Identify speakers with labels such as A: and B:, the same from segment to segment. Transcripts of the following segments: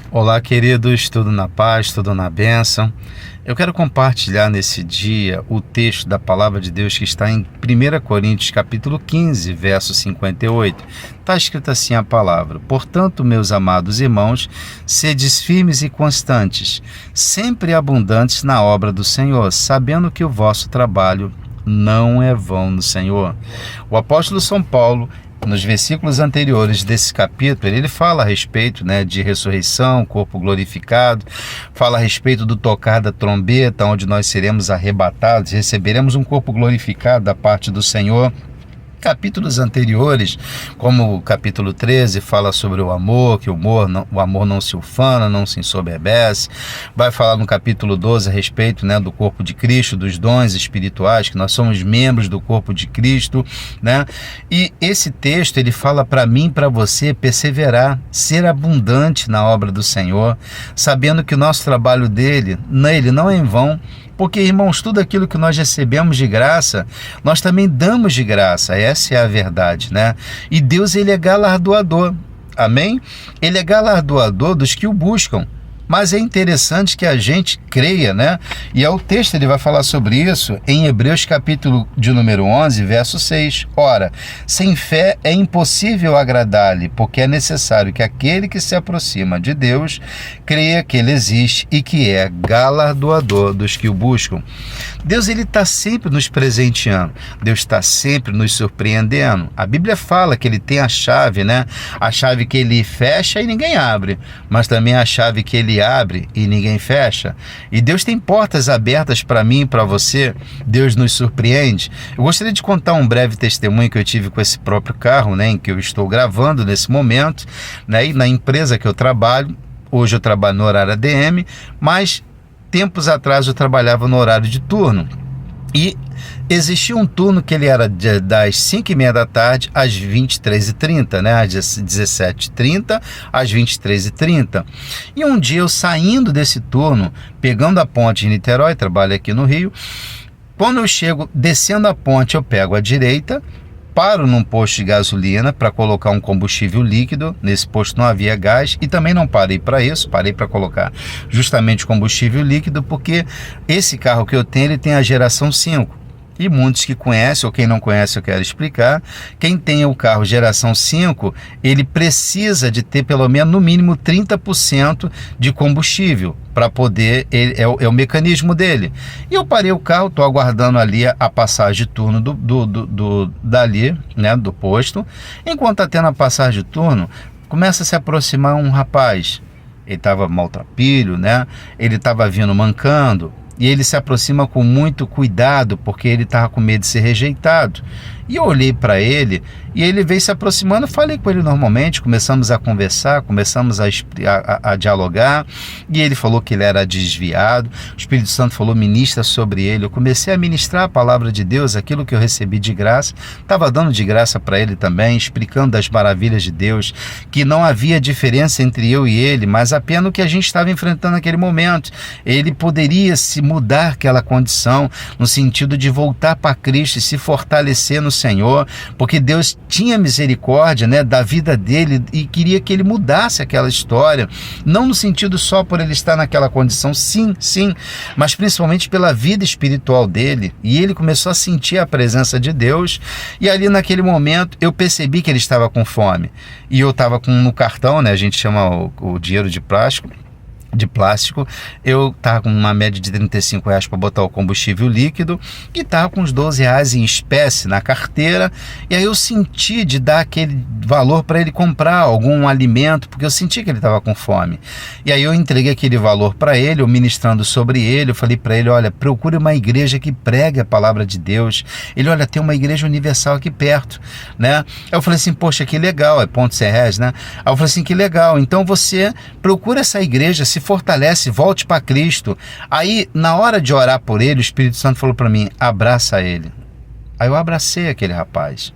A: Olá, queridos, tudo na paz, tudo na bênção. Eu quero compartilhar nesse dia o texto da palavra de Deus que está em 1 Coríntios capítulo 15, verso 58. Está escrito assim a palavra: portanto, meus amados irmãos, sedes firmes e constantes, sempre abundantes na obra do Senhor, sabendo que o vosso trabalho não é vão no Senhor. O apóstolo São Paulo, nos versículos anteriores desse capítulo, ele fala a respeito, de ressurreição, corpo glorificado, fala a respeito do tocar da trombeta, onde nós seremos arrebatados, receberemos um corpo glorificado da parte do Senhor. Capítulos anteriores, como o capítulo 13, fala sobre o amor, que o amor não se ufana, não se ensoberbece. Vai falar no capítulo 12 a respeito do corpo de Cristo, dos dons espirituais, que nós somos membros do corpo de Cristo. E esse texto, ele fala para mim e para você perseverar, ser abundante na obra do Senhor, sabendo que o nosso trabalho nele não é em vão. Porque, irmãos, tudo aquilo que nós recebemos de graça, nós também damos de graça. Essa é a verdade, E Deus, ele é galardoador, amém? Ele é galardoador dos que o buscam. Mas é interessante que a gente creia, E o texto ele vai falar sobre isso em Hebreus capítulo de número 11, verso 6. Ora, sem fé é impossível agradar-lhe, porque é necessário que aquele que se aproxima de Deus creia que ele existe e que é galardoador dos que o buscam. Deus, ele está sempre nos presenteando. Deus está sempre nos surpreendendo. A Bíblia fala que ele tem a chave, A chave que ele fecha e ninguém abre, mas também a chave que ele abre e ninguém fecha. E Deus tem portas abertas para mim e para você. Deus nos surpreende. Eu gostaria de contar um breve testemunho que eu tive com esse próprio carro, em que eu estou gravando nesse momento, e na empresa que eu trabalho. Hoje eu trabalho no horário ADM, mas tempos atrás eu trabalhava no horário de turno. E existia um turno que ele era das 5h30 da tarde às 23h30, às 17h30 às 23h30. E um dia eu saindo desse turno, pegando a ponte em Niterói, trabalho aqui no Rio, quando eu chego descendo a ponte, eu pego a direita, paro num posto de gasolina para colocar um combustível líquido. Nesse posto não havia gás e também não parei para isso, parei para colocar justamente combustível líquido, porque esse carro que eu tenho, ele tem a geração 5. E muitos que conhecem, ou quem não conhece, eu quero explicar. Quem tem o carro geração 5, ele precisa de ter pelo menos no mínimo 30% de combustível para poder, é o mecanismo dele. E eu parei o carro, estou aguardando ali a passagem de turno dali, do posto. Enquanto está tendo a passagem de turno, começa a se aproximar um rapaz. Ele estava maltrapilho, Ele estava vindo mancando. E ele se aproxima com muito cuidado, porque ele estava com medo de ser rejeitado. E eu olhei para ele, e ele veio se aproximando, falei com ele normalmente, começamos a conversar, começamos a dialogar, e ele falou que ele era desviado. O Espírito Santo falou: ministra sobre ele. Eu comecei a ministrar a palavra de Deus, aquilo que eu recebi de graça, estava dando de graça para ele também, explicando das maravilhas de Deus, que não havia diferença entre eu e ele, mas apenas o que a gente estava enfrentando naquele momento. Ele poderia se mudar aquela condição, no sentido de voltar para Cristo e se fortalecer no Senhor, porque Deus tinha misericórdia da vida dele e queria que ele mudasse aquela história, não no sentido só por ele estar naquela condição, sim, mas principalmente pela vida espiritual dele. E ele começou a sentir a presença de Deus, e ali naquele momento eu percebi que ele estava com fome, e eu estava no cartão, a gente chama o dinheiro de plástico, eu estava com uma média de R$35 para botar o combustível líquido, e estava com uns R$12 em espécie na carteira. E aí eu senti de dar aquele valor para ele comprar algum alimento, porque eu senti que ele estava com fome. E aí eu entreguei aquele valor para ele, eu ministrando sobre ele. Eu falei para ele: olha, procure uma igreja que pregue a palavra de Deus. Ele: olha, tem uma igreja universal aqui perto, Aí eu falei assim: poxa, que legal, é Ponte Serrés, Aí eu falei assim: que legal, então você procura essa igreja, se fortalece, volte para Cristo. Aí, na hora de orar por ele, o Espírito Santo falou para mim: abraça ele. Aí eu abracei aquele rapaz,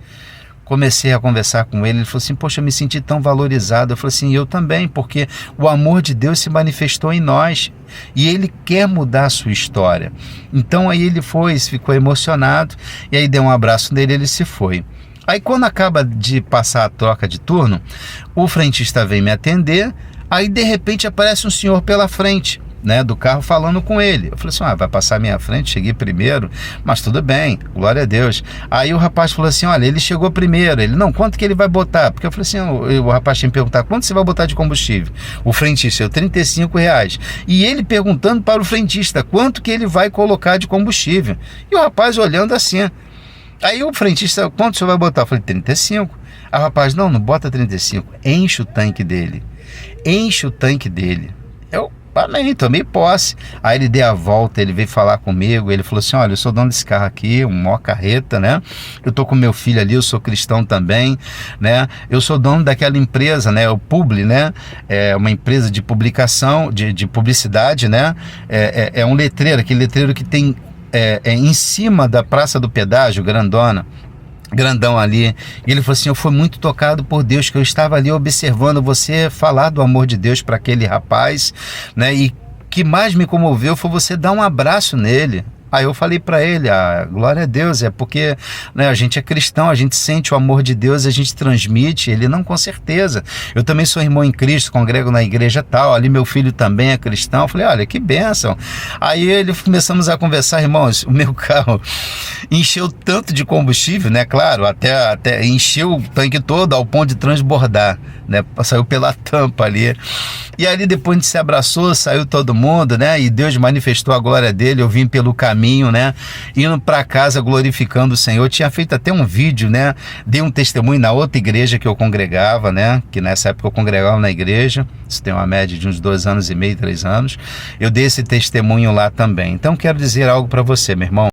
A: comecei a conversar com ele. Ele falou assim: poxa, eu me senti tão valorizado. Eu falei assim: eu também, porque o amor de Deus se manifestou em nós e ele quer mudar a sua história. Então aí ele ficou emocionado, e aí dei um abraço nele e ele se foi. Aí quando acaba de passar a troca de turno, o frentista vem me atender. Aí de repente aparece um senhor pela frente, né, do carro falando com ele. Eu falei assim, vai passar à minha frente, cheguei primeiro, mas tudo bem, glória a Deus. Aí o rapaz falou assim, olha, ele chegou primeiro. Ele, não, quanto que ele vai botar? Porque eu falei assim, o rapaz tinha me perguntado, quanto você vai botar de combustível? O frentista, R$35. E ele perguntando para o frentista, quanto que ele vai colocar de combustível? E o rapaz olhando assim. Aí o frentista, quanto você vai botar? Eu falei, 35. Aí o rapaz, não bota 35, enche o tanque dele. Enche o tanque dele. Eu, amém, tomei posse. Aí ele deu a volta, ele veio falar comigo, ele falou assim, olha, eu sou dono desse carro aqui, uma maior carreta, né? Eu tô com meu filho ali, eu sou cristão também, né? Eu sou dono daquela empresa, né? O Publi, né? É uma empresa de publicação, de publicidade, né? É um letreiro, aquele letreiro que tem em cima da Praça do Pedágio, grandão ali. E ele falou assim, eu fui muito tocado por Deus, que eu estava ali observando você falar do amor de Deus para aquele rapaz, né? E que mais me comoveu foi você dar um abraço nele. Aí eu falei para ele, glória a Deus, é porque, né, a gente é cristão, a gente sente o amor de Deus, a gente transmite. Ele, não, com certeza, eu também sou irmão em Cristo, congrego na igreja tal, ali meu filho também é cristão. Eu falei, olha, que bênção. Aí começamos a conversar, irmãos, o meu carro encheu tanto de combustível, né, claro, até encheu o tanque todo ao ponto de transbordar, né, saiu pela tampa ali. E ali depois a gente se abraçou, saiu todo mundo, né, e Deus manifestou a glória dele. Eu vim pelo caminho, né, indo para casa glorificando o Senhor. Eu tinha feito até um vídeo, né, dei um testemunho na outra igreja que eu congregava, né, que nessa época eu congregava na igreja, isso tem uma média de uns 2 anos e meio, 3 anos. Eu dei esse testemunho lá também. Então quero dizer algo para você, meu irmão.